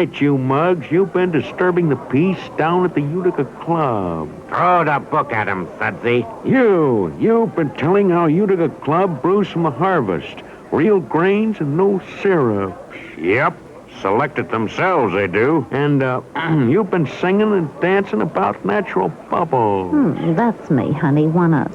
right, you mugs. You've been disturbing the peace down at the Utica Club. Throw the book at him, Sudsy. You've been telling how Utica Club brews from the harvest. Real grains and no syrups. Yep. Select it themselves, they do. And, you've been singing and dancing about natural bubbles. That's me, honey. Wanna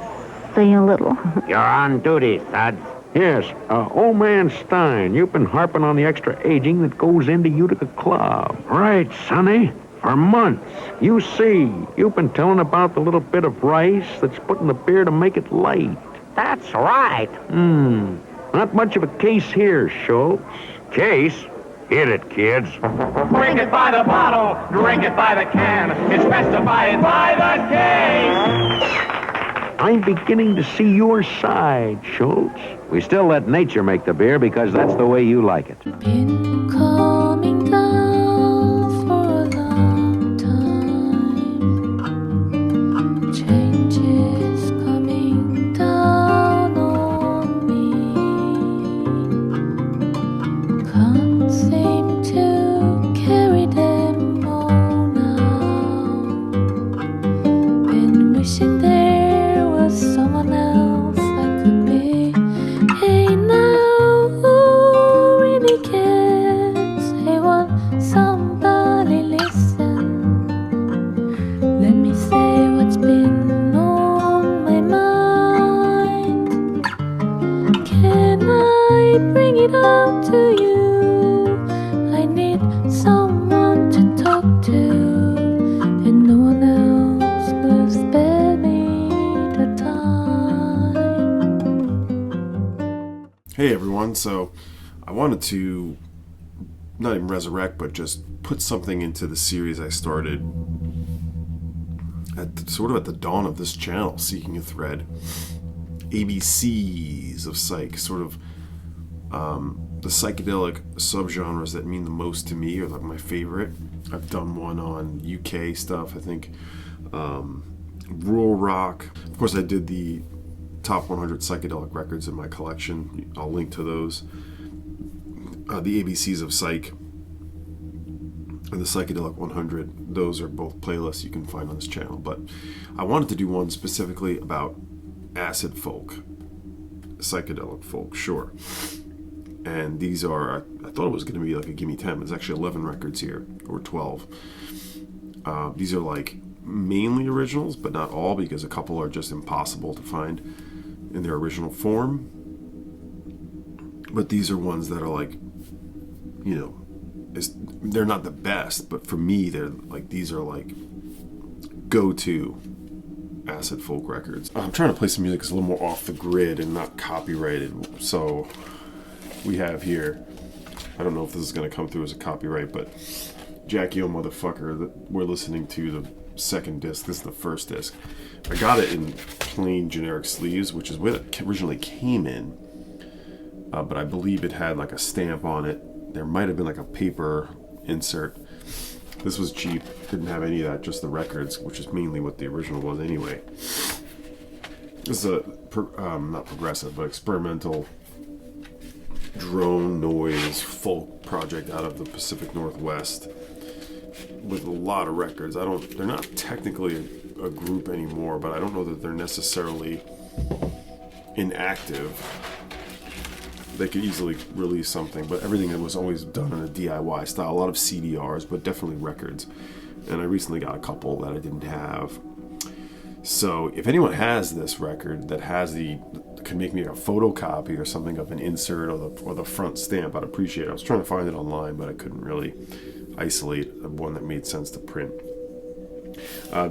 say a little? You're on duty, Suds. Yes, old man Stein, you've been harping on the extra aging that goes into Utica Club. Right, Sonny. For months. You see, you've been telling about the little bit of rice that's put in the beer to make it light. That's right. Not much of a case here, Schultz. Case? Hit it, kids. Drink it by the bottle, drink it by the can. It's best to buy it by the case. I'm beginning to see your side, Schultz. We still let nature make the beer because that's the way you like it. Been coming down for a long time. Change is coming down on me. Can't seem to carry them all now. Been wishing there was someone else I could be. Hey now, who really cares? I want somebody listen. Let me say what's been on my mind. Can I bring it out to you? I need someone to talk to, and no one else will spare me the time. Hey everyone, so I wanted to not even resurrect, but just put something into the series I started at the dawn of this channel, Seeking a Thread. ABCs of Psych, the psychedelic subgenres that mean the most to me, or like my favorite. I've done one on UK stuff, I think, rural rock. Of course, I did the top 100 psychedelic records in my collection. I'll link to those. The ABCs of Psych and the Psychedelic 100, those are both playlists you can find on this channel. But I wanted to do one specifically about acid folk, psychedelic folk, sure. And these are, I thought it was going to be like a gimme 10. There's actually 11 records here, or 12. These are like mainly originals, but not all, because a couple are just impossible to find in their original form. But these are ones that are like, you know, they're not the best, but for me, they're like, these are like go-to acid folk records. I'm trying to play some music that's a little more off the grid and not copyrighted. So we have here, I don't know if this is going to come through as a copyright, but Jackie O Motherfucker, that we're listening to the second disc. This is the first disc. I got it in plain generic sleeves, which is what it originally came in, but I believe it had like a stamp on it. There might have been like a paper insert. This was cheap, didn't have any of that, just the records, which is mainly what the original was anyway. This is a not progressive, but experimental drone noise folk project out of the Pacific Northwest with a lot of records. They're not technically a group anymore, but I don't know that they're necessarily inactive. They could easily release something, but everything that was always done in a DIY style. A lot of CDRs, but definitely records. And I recently got a couple that I didn't have. So if anyone has this record that could make me a photocopy or something of an insert or the front stamp, I'd appreciate it. I was trying to find it online, but I couldn't really isolate one that made sense to print.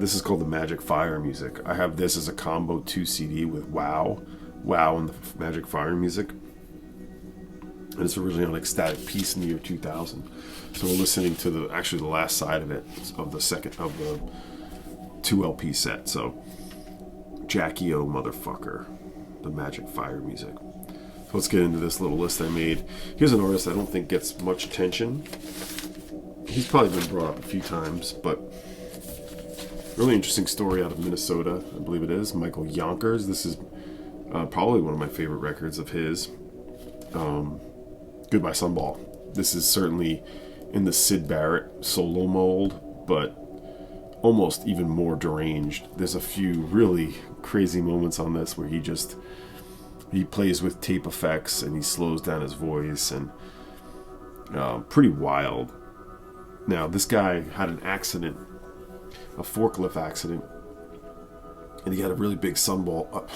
This is called the Magick Fire Music. I have this as a combo 2 CD with Wow and the Magick Fire Music. And it's originally on Ecstatic Peace in the year 2000. So we're listening to the last side of it, of the 2 LP set. So Jackie O Motherfucker, the Magick Fire Music. So let's get into this little list I made. Here's an artist I don't think gets much attention. He's probably been brought up a few times, but really interesting story out of Minnesota, I believe it is. Michael Yonkers. This is probably one of my favorite records of his. Goodby Sunball. This is certainly in the Syd Barrett solo mold, but almost even more deranged. There's a few really crazy moments on this where he plays with tape effects and he slows down his voice, and pretty wild. Now, this guy had an accident, a forklift accident, and he got a really big Sunball, a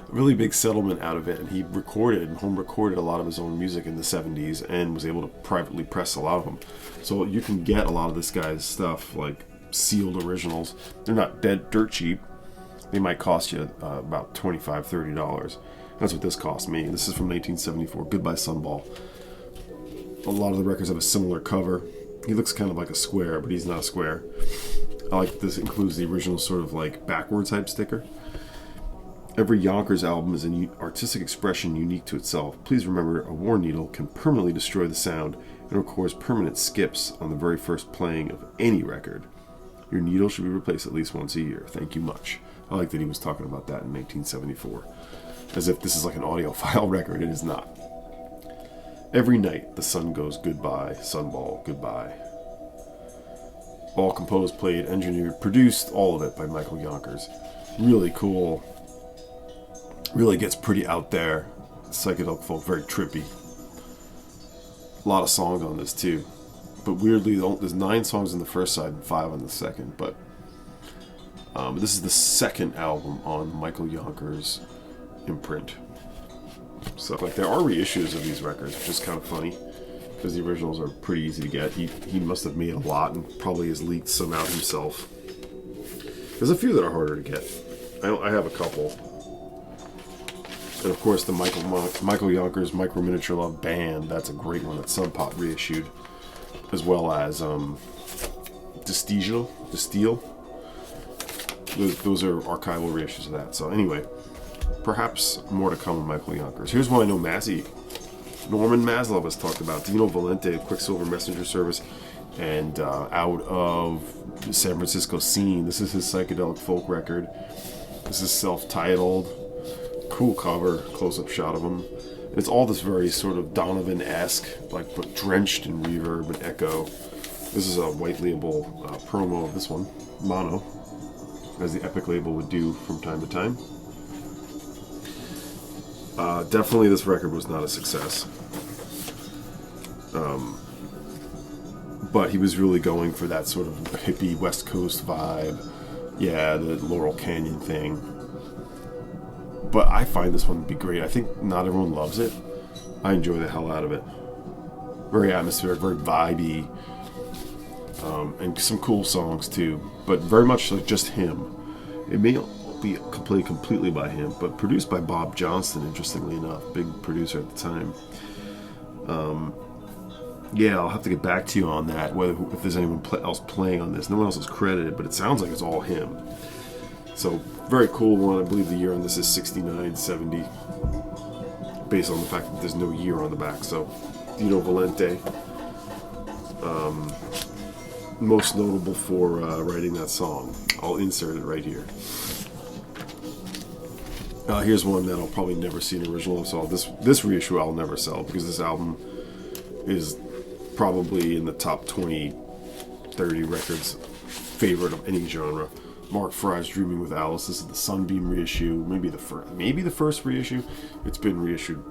really big settlement out of it, and he home recorded a lot of his own music in the 70s and was able to privately press a lot of them. So you can get a lot of this guy's stuff, like sealed originals. They're not dirt cheap. They might cost you about $25, $30. That's what this cost me. This is from 1974, Goodbye Sunball. A lot of the records have a similar cover. He looks kind of like a square, but he's not a square. I like that this includes the original sort of like backward type sticker. Every Yonkers album is an artistic expression unique to itself. Please remember, a war needle can permanently destroy the sound and records permanent skips on the very first playing of any record. Your needle should be replaced at least once a year. Thank you much. I like that he was talking about that in 1974. As if this is like an audiophile record. It is not. Every night the sun goes goodbye, Sunball, goodbye. All composed, played, engineered, produced, all of it by Michael Yonkers. Really cool. Really gets pretty out there. Psychedelic folk, very trippy. A lot of songs on this too. But weirdly, there's 9 songs on the first side and 5 on the second. But this is the second album on Michael Yonkers' imprint. So like there are reissues of these records, which is kind of funny because the originals are pretty easy to get. He must have made a lot and probably has leaked some out himself. There's a few that are harder to get. I have a couple. And of course the Michael Yonkers Micro Miniature Love Band, that's a great one that Sub Pop reissued, as well as Disteel. Those are archival reissues of that. So anyway, perhaps more to come with Michael Yonkers. Here's one I know Norman Maslov has talked about. Dino Valente, Quicksilver Messenger Service, and out of the San Francisco scene. This is his psychedelic folk record. This is self-titled. Cool cover, close-up shot of him. And it's all this very sort of Donovan-esque, like but drenched in reverb and echo. This is a white label promo of this one, mono, as the Epic label would do from time to time. Definitely this record was not a success. But he was really going for that sort of hippie West Coast vibe. Yeah, the Laurel Canyon thing. But I find this one to be great. I think not everyone loves it. I enjoy the hell out of it. Very atmospheric, very vibey. And some cool songs too. But very much like just him. It may be played completely by him, but produced by Bob Johnston, interestingly enough. Big producer at the time. Yeah, I'll have to get back to you on that, if there's anyone else playing on this. No one else is credited, but it sounds like it's all him. So, very cool one. I believe the year on this is 69, 70, based on the fact that there's no year on the back. So, Dino Valente, most notable for writing that song. I'll insert it right here. Here's one that I'll probably never see an original of. So this reissue I'll never sell, because this album is probably in the top 20, 30 records favorite of any genre. Mark Fry's Dreaming with Alice. This is the Sunbeam reissue, maybe the first reissue. It's been reissued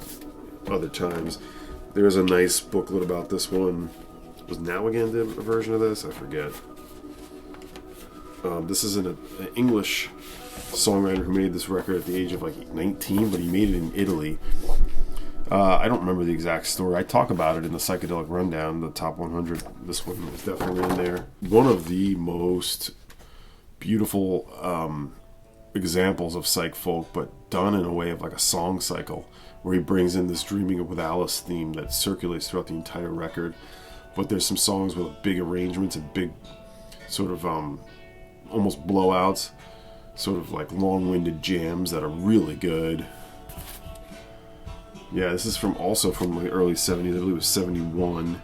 other times. There's a nice booklet about this one. Was Now Again did a version of this? I forget. This is an English songwriter who made this record at the age of like 19, but he made it in Italy. I don't remember the exact story. I talk about it in the Psychedelic Rundown, the top 100. This one is definitely in there. One of the most beautiful examples of Psych-Folk, but done in a way of like a song cycle, where he brings in this Dreaming with Alice theme that circulates throughout the entire record. But there's some songs with big arrangements and big sort of almost blowouts, sort of like long-winded jams that are really good. Yeah, this is also from the early 70s. I believe it was 71.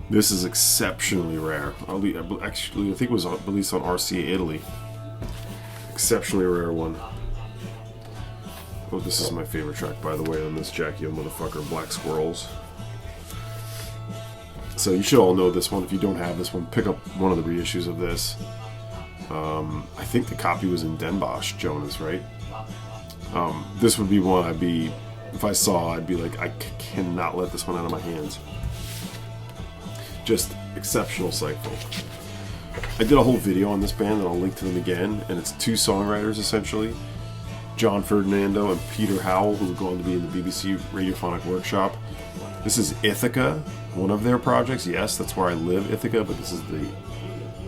This is exceptionally rare. Actually, I think it was released on RCA Italy. Exceptionally rare one. Oh, this is my favorite track, by the way, on this Jackie O Motherfucker, Black Squirrels. So you should all know this one. If you don't have this one, pick up one of the reissues of this. I think the copy was in Den Bosch, Jonas, right? This would be one if I saw, I'd be like, I cannot let this one out of my hands. Just exceptional Psych-Folk. I did a whole video on this band, and I'll link to them again, and it's two songwriters, essentially. John Ferdinando and Peter Howell, who are going to be in the BBC Radiophonic Workshop. This is Ithaca, one of their projects. Yes, that's where I live, Ithaca, but this is the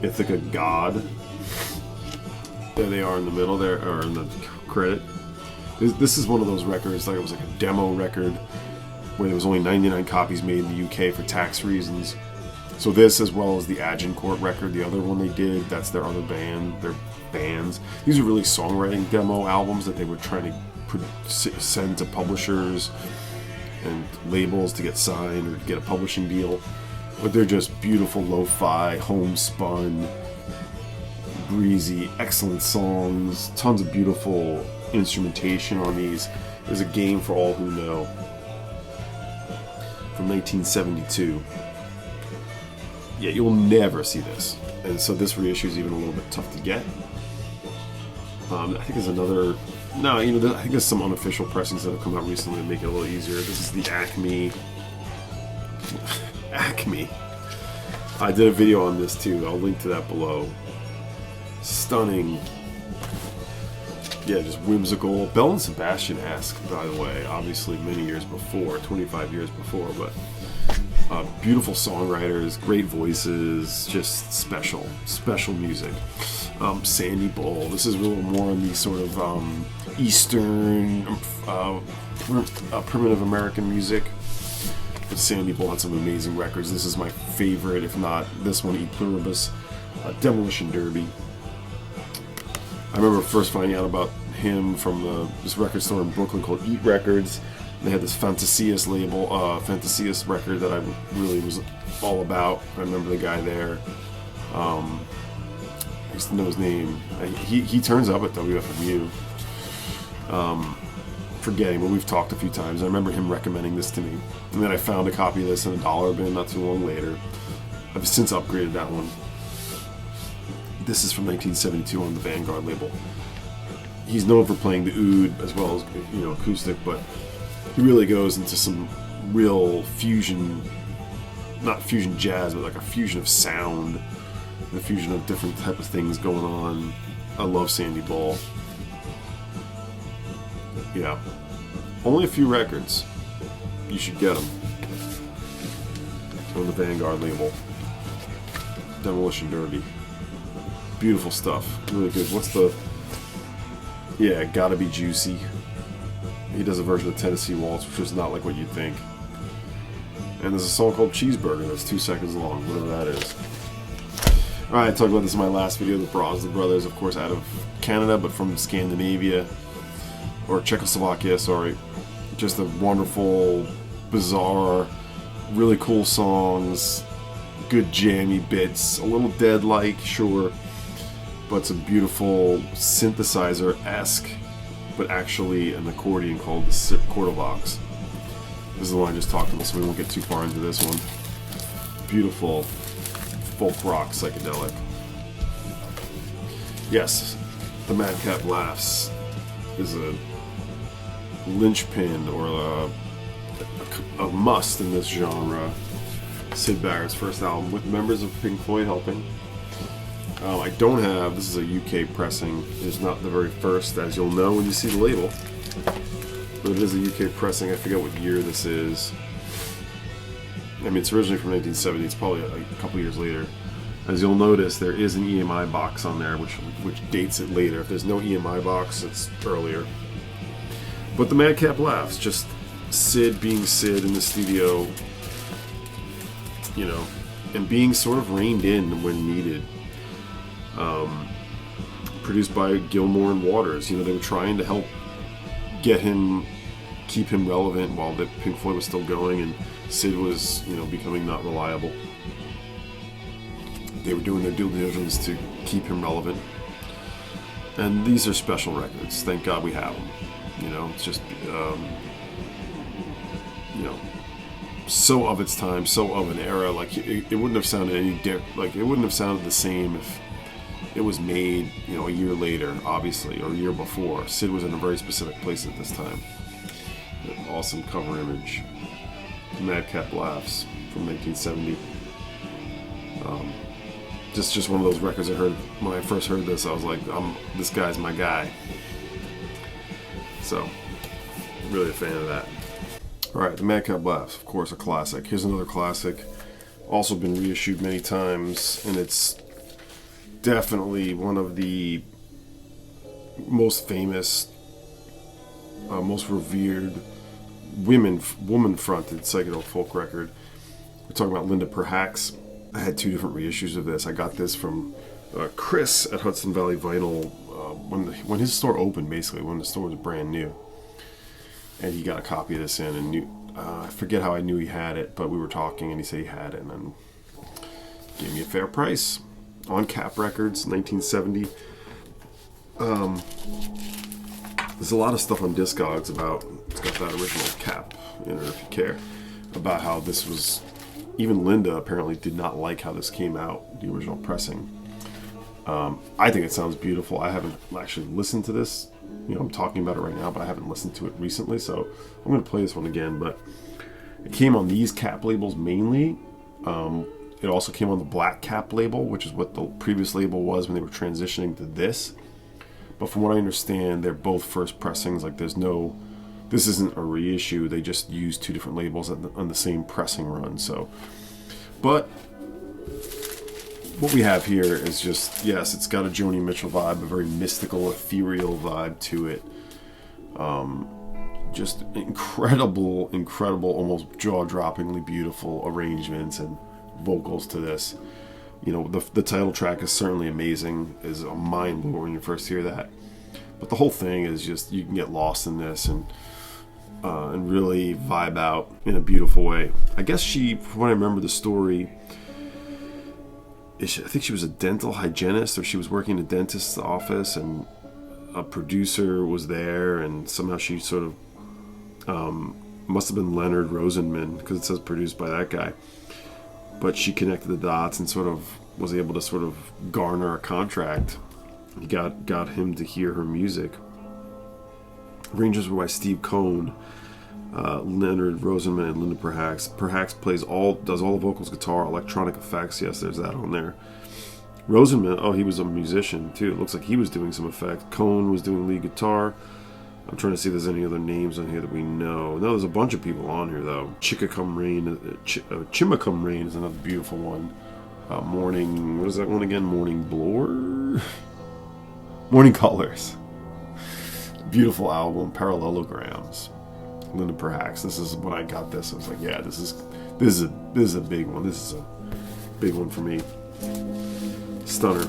Ithaca God. There they are in the middle there, or in the credit. This is one of those records, like it was like a demo record, where there was only 99 copies made in the UK for tax reasons. So this, as well as the Agincourt record, the other one they did, that's their other band, their bands. These are really songwriting demo albums that they were trying to send to publishers and labels to get signed or to get a publishing deal. But they're just beautiful lo-fi, homespun, breezy, excellent songs, tons of beautiful instrumentation on these. There's a Game for All Who Know from 1972. Yeah, you'll never see this. And so this reissue is even a little bit tough to get. I think there's another... No, I think there's some unofficial pressings that have come out recently that make it a little easier. This is the Acme. Acme. I did a video on this too. I'll link to that below. Stunning. Yeah, just whimsical. Bell and Sebastian-esque, by the way. Obviously many years before, 25 years before, but... beautiful songwriters, great voices, just special music. Sandy Bull, this is a little more on the sort of Eastern, primitive American music. But Sandy Bull had some amazing records. This is my favorite, if not this one, E Pluribus, Demolition Derby. I remember first finding out about him from this record store in Brooklyn called Eat Records. They had this Fantasias label, Fantasias record that I really was all about. I remember the guy there. I used to know his name. He turns up at WFMU. Forgetting, but we've talked a few times. I remember him recommending this to me. And then I found a copy of this in a dollar bin not too long later. I've since upgraded that one. This is from 1972 on the Vanguard label. He's known for playing the oud as well as acoustic, but he really goes into some real fusion, not fusion jazz, but like a fusion of sound, and a fusion of different type of things going on. I love Sandy Bull. Yeah. Only a few records. You should get them. On the Vanguard label. Demolition Derby. Beautiful stuff. Really good. What's the... Yeah, Gotta Be Juicy. He does a version of Tennessee Waltz, which is not like what you'd think. And there's a song called Cheeseburger that's 2 seconds long, whatever that is. Alright, I talked about this in my last video. The Brazda brothers, of course, out of Canada, but from Scandinavia. Or Czechoslovakia, sorry. Just a wonderful, bizarre, really cool songs. Good jammy bits. A little Dead-like, sure. But some beautiful synthesizer-esque, but actually an accordion called the Quarterbox. This is the one I just talked about, so we won't get too far into this one. Beautiful folk rock psychedelic. Yes, the Madcap Laughs is a linchpin or a must in this genre. Syd Barrett's first album with members of Pink Floyd helping. I don't have, this is a UK pressing. It's not the very first, as you'll know when you see the label. But it is a UK pressing. I forget what year this is. I mean, it's originally from 1970. It's probably a couple years later. As you'll notice, there is an EMI box on there, which dates it later. If there's no EMI box, it's earlier. But the Madcap Laughs, just Syd being Syd in the studio, and being sort of reined in when needed. Produced by Gilmore and Waters. They were trying to help keep him relevant while the Pink Floyd was still going, and Syd was, becoming not reliable. They were doing their due diligence to keep him relevant. And these are special records. Thank God we have them. It's just, so of its time, so of an era. Like it wouldn't have sounded like it wouldn't have sounded the same if it was made, you know, a year later, obviously, or a year before. Syd was in a very specific place at this time. An awesome cover image. Madcap Laughs from 1970. Just one of those records I heard when I first heard this. I was like, this guy's my guy. So, really a fan of that. All right, the Madcap Laughs, of course, a classic. Here's another classic, also been reissued many times, and it's definitely one of the most famous, most revered woman-fronted psychedelic folk record. We're talking about Linda Perhacs. I had 2 different reissues of this. I got this from Chris at Hudson Valley Vinyl when his store opened, basically, when the store was brand new. And he got a copy of this in and knew, I forget how I knew he had it, but we were talking and he said he had it and then gave me a fair price on Kapp Records, 1970. There's a lot of stuff on Discogs about, it's got that original Kapp in it if you care, about how this was, even Linda apparently did not like how this came out, the original pressing. I think it sounds beautiful. I haven't actually listened to this. You know, I'm talking about it right now, but I haven't listened to it recently, so I'm going to play this one again. But it came on these Kapp labels mainly. It also came on the Black Kapp label, which is what the previous label was when they were transitioning to this. But from what I understand, they're both first pressings. Like, this isn't a reissue. They just used 2 different labels on the same pressing run. So, but what we have here is just, yes, it's got a Joni Mitchell vibe, a very mystical, ethereal vibe to it. Just incredible, almost jaw-droppingly beautiful arrangements and vocals to this. You know, the title track is certainly amazing, is a mind blower when you first hear that. But the whole thing is just, you can get lost in this and really vibe out in a beautiful way. I guess from what I remember the story, I think she was a dental hygienist, or she was working in a dentist's office, and a producer was there, and somehow she sort of must have been Leonard Rosenman, because it says produced by that guy. But she connected the dots and sort of was able to sort of garner a contract. He got him to hear her music. Arrangements were by Steve Cohn, Leonard Rosenman, and Linda Perhacs. Perhacs does all the vocals, guitar, electronic effects. Yes, there's that on there. Rosenman, he was a musician too. It looks like he was doing some effects. Cohn was doing lead guitar. I'm trying to see if there's any other names on here that we know. No, there's a bunch of people on here though. Chimacum Rain is another beautiful one. Morning, what is that one again? Morning Blower? Morning Colors. Beautiful album, Parallelograms. Linda Perhacs. This is when I got this. I was like, yeah, this is a big one. This is a big one for me. Stunner.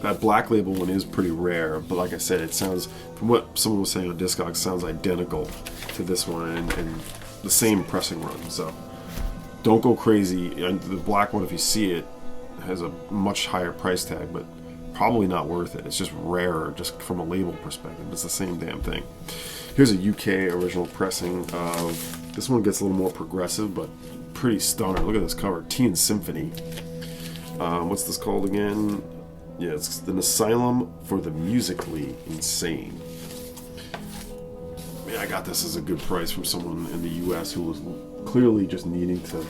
That Black Label one is pretty rare, but like I said, it sounds, from what someone was saying on Discogs, sounds identical to this one and the same pressing run. So don't go crazy. And the black one, if you see it, has a much higher price tag, but probably not worth it. It's just rarer, just from a label perspective. It's the same damn thing. Here's a UK original pressing of, this one gets a little more progressive, but pretty stunner. Look at this cover, Tea and Symphony. What's this called again? Yeah, it's an asylum for the musically insane. Man, I got this as a good price from someone in the US who was clearly just needing to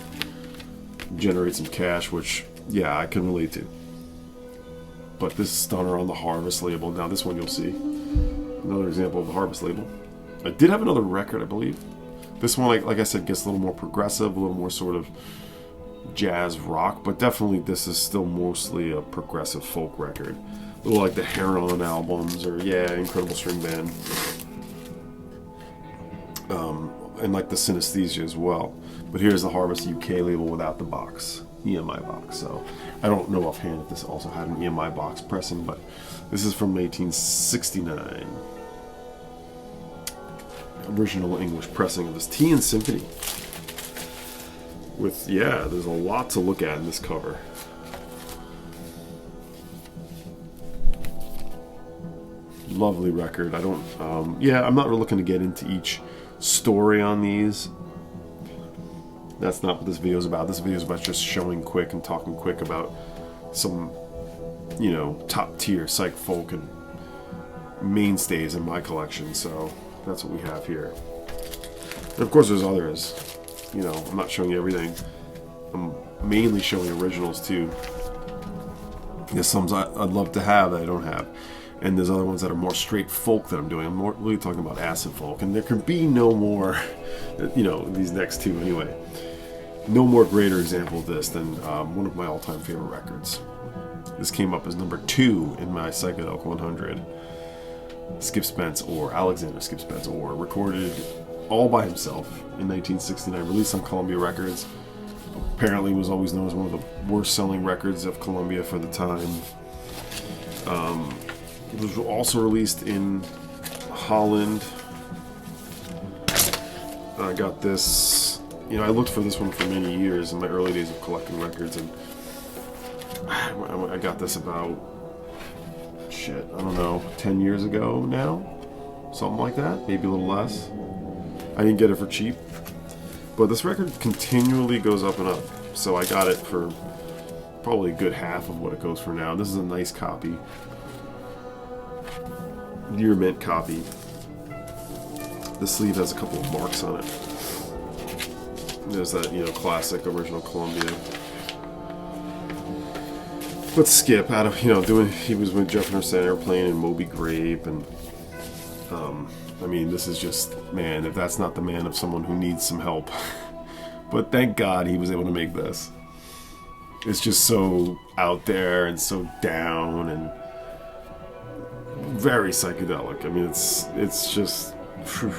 generate some cash, which, yeah, I can relate to. But this Stunner on the Harvest label. Now this one you'll see. Another example of the Harvest label. I did have another record, I believe. This one, like I said, gets a little more progressive, a little more sort of jazz rock, but definitely this is still mostly a progressive folk record. A little like the Heron albums, or Incredible String Band. And like the Synesthesia as well. But here's the Harvest UK label without the box, EMI box. So I don't know offhand if this also had an EMI box pressing, but this is from 1869. Original English pressing of this Tea and Symphony. With, there's a lot to look at in this cover. Lovely record. I'm not really looking to get into each story on these. That's not what this video is about. This video is about just showing quick and talking quick about some, you know, top tier Psych-Folk and mainstays in my collection. So that's what we have here. And of course there's others. You know, I'm not showing you everything. I'm mainly showing originals too. There's some I'd love to have that I don't have. And there's other ones that are more straight folk that I'm doing. I'm more really talking about acid folk. And there can be no more, you know, these next two anyway. No more greater example of this than one of my all-time favorite records. This came up as number 2 in my Psychedelic 100. Spence Oar, Alexander Spence Oar, recorded all by himself in 1969, released on Columbia Records. Apparently was always known as one of the worst-selling records of Columbia for the time. It was also released in Holland. I got this, you know, I looked for this one for many years in my early days of collecting records, and I got this about, I don't know, 10 years ago now? Something like that, maybe a little less. I didn't get it for cheap, but this record continually goes up and up, so I got it for probably a good half of what it goes for now. This is a nice copy. Near mint copy. The sleeve has a couple of marks on it. There's that, you know, classic original Columbia. But Skip, out of, you know, he was with Jefferson Center playing in Moby Grape, and I mean, this is just, man, if that's not the man of someone who needs some help. But thank God he was able to make this. It's just so out there and so down and very psychedelic. I mean, it's just, phew.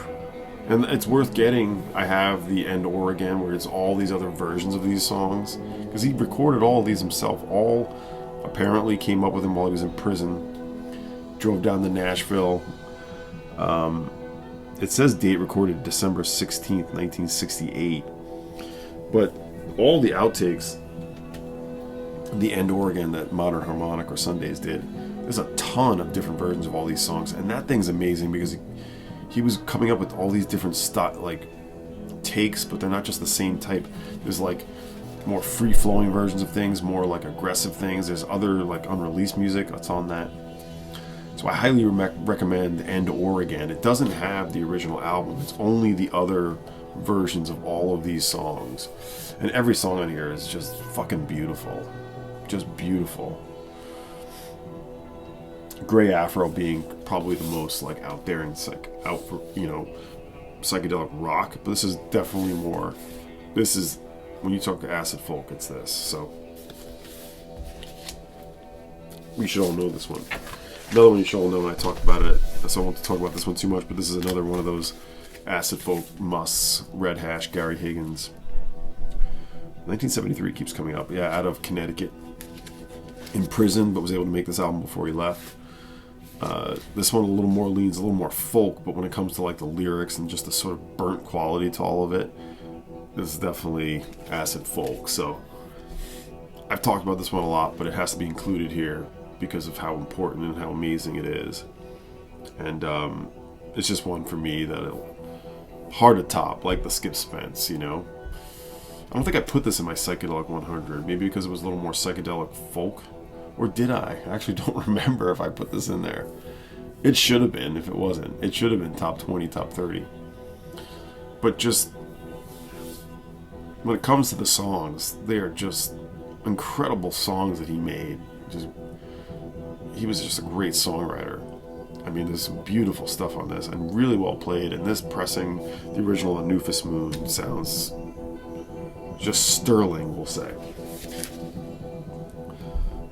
And it's worth getting. I have the End Oregon, where it's all these other versions of these songs, because he recorded all of these himself. All apparently came up with him while he was in prison. Drove down to Nashville. It says date recorded December 16th, 1968. But all the outtakes, the End Oregon that Modern Harmonic or Sundays did, there's a ton of different versions of all these songs, and that thing's amazing because he was coming up with all these different takes, but they're not just the same type. There's like more free-flowing versions of things, more like aggressive things. There's other like unreleased music that's on that. So I highly recommend End Oregon. It doesn't have the original album. It's only the other versions of all of these songs. And every song on here is just fucking beautiful. Just beautiful. Grey Afro being probably the most like out there and out for, you know, psychedelic rock, but this is definitely more. This is, when you talk acid folk, it's this. So we should all know this one. Another one you should all know, and I talked about it, so I won't talk about this one too much, but this is another one of those acid folk musts. Red Hash, Gary Higgins. 1973 keeps coming up. Yeah, out of Connecticut. In prison, but was able to make this album before he left. This one leans a little more folk, but when it comes to like the lyrics and just the sort of burnt quality to all of it, this is definitely acid folk. So I've talked about this one a lot, but it has to be included here because of how important and how amazing it is. And it's just one for me that hard to top, like the Skip Spence, you know. I don't think I put this in my Psychedelic 100, maybe because it was a little more psychedelic folk. Or did I? I actually don't remember if I put this in there. It should have been if it wasn't. It should have been top 20, top 30. But just, when it comes to the songs, they are just incredible songs that he made. He was just a great songwriter. I mean, there's some beautiful stuff on this and really well played. And this pressing, the original on Nufusmoon, sounds just sterling, we'll say.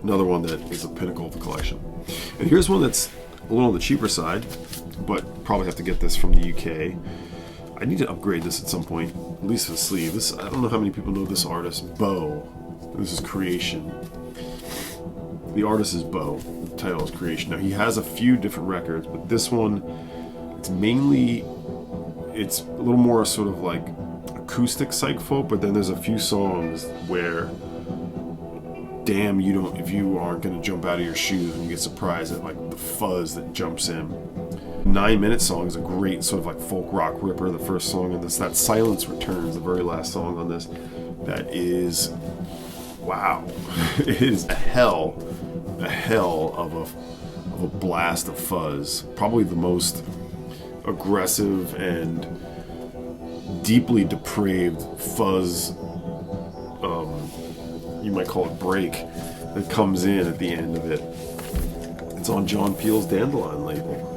Another one that is a pinnacle of the collection. And here's one that's a little on the cheaper side, but probably have to get this from the UK. I need to upgrade this at some point, at least the sleeve. This, I don't know how many people know this artist, Beau. This is Creation. The artist is Beau. The title is Creation. Now he has a few different records, but this one, it's a little more sort of like acoustic Psych-Folk, but then there's a few songs where, damn, if you aren't gonna jump out of your shoes when you get surprised at like the fuzz that jumps in. 9-minute song is a great sort of like folk rock ripper. The first song in this, that Silence Returns, the very last song on this, that is, wow. It is a hell of a blast of fuzz. Probably the most aggressive and deeply depraved fuzz, you might call it break, that comes in at the end of it. It's on John Peel's Dandelion label.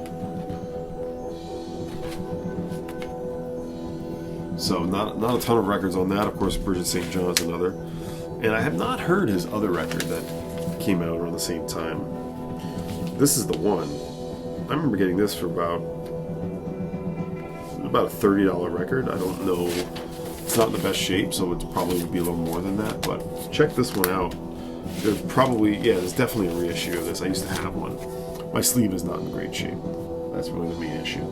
So not a ton of records on that. Of course, Bridget St. John is another. And I have not heard his other record that came out around the same time. This is the one. I remember getting this for about a $30 record. I don't know. It's not in the best shape, so it probably would be a little more than that. But check this one out. There's probably, there's definitely a reissue of this. I used to have one. My sleeve is not in great shape. That's really the main issue.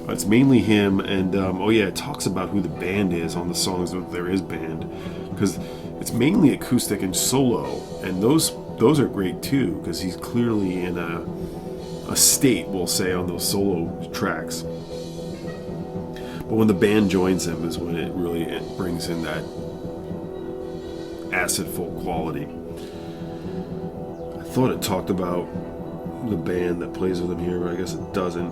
It's mainly him, and it talks about who the band is on the songs that there is band, because it's mainly acoustic and solo, and those are great too, because he's clearly in a state, we'll say, on those solo tracks. But when the band joins him is when it brings in that acid folk quality. I thought it talked about the band that plays with him here, but I guess it doesn't.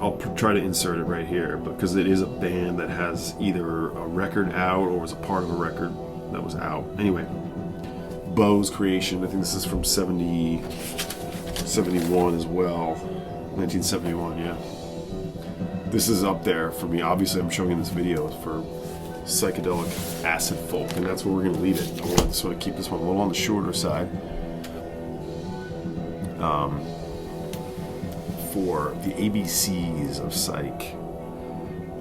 I'll try to insert it right here, because it is a band that has either a record out or was a part of a record that was out. Anyway, Beau's creation, I think this is from 71 as well. 1971, yeah. This is up there for me. Obviously, I'm showing you this video for psychedelic acid folk, and that's where we're going to leave it. I want to sort of keep this one a little on the shorter side. For the ABCs of Psych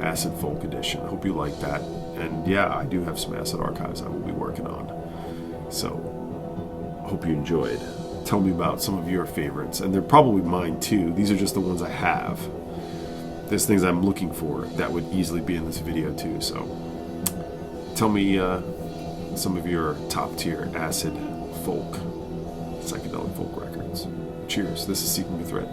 Acid Folk Edition. I hope you like that. And yeah, I do have some acid archives I will be working on. So, I hope you enjoyed. Tell me about some of your favorites. And they're probably mine too. These are just the ones I have. There's things I'm looking for that would easily be in this video too. So, tell me some of your top tier acid folk, psychedelic folk records. Cheers. This is Seeking the Thread.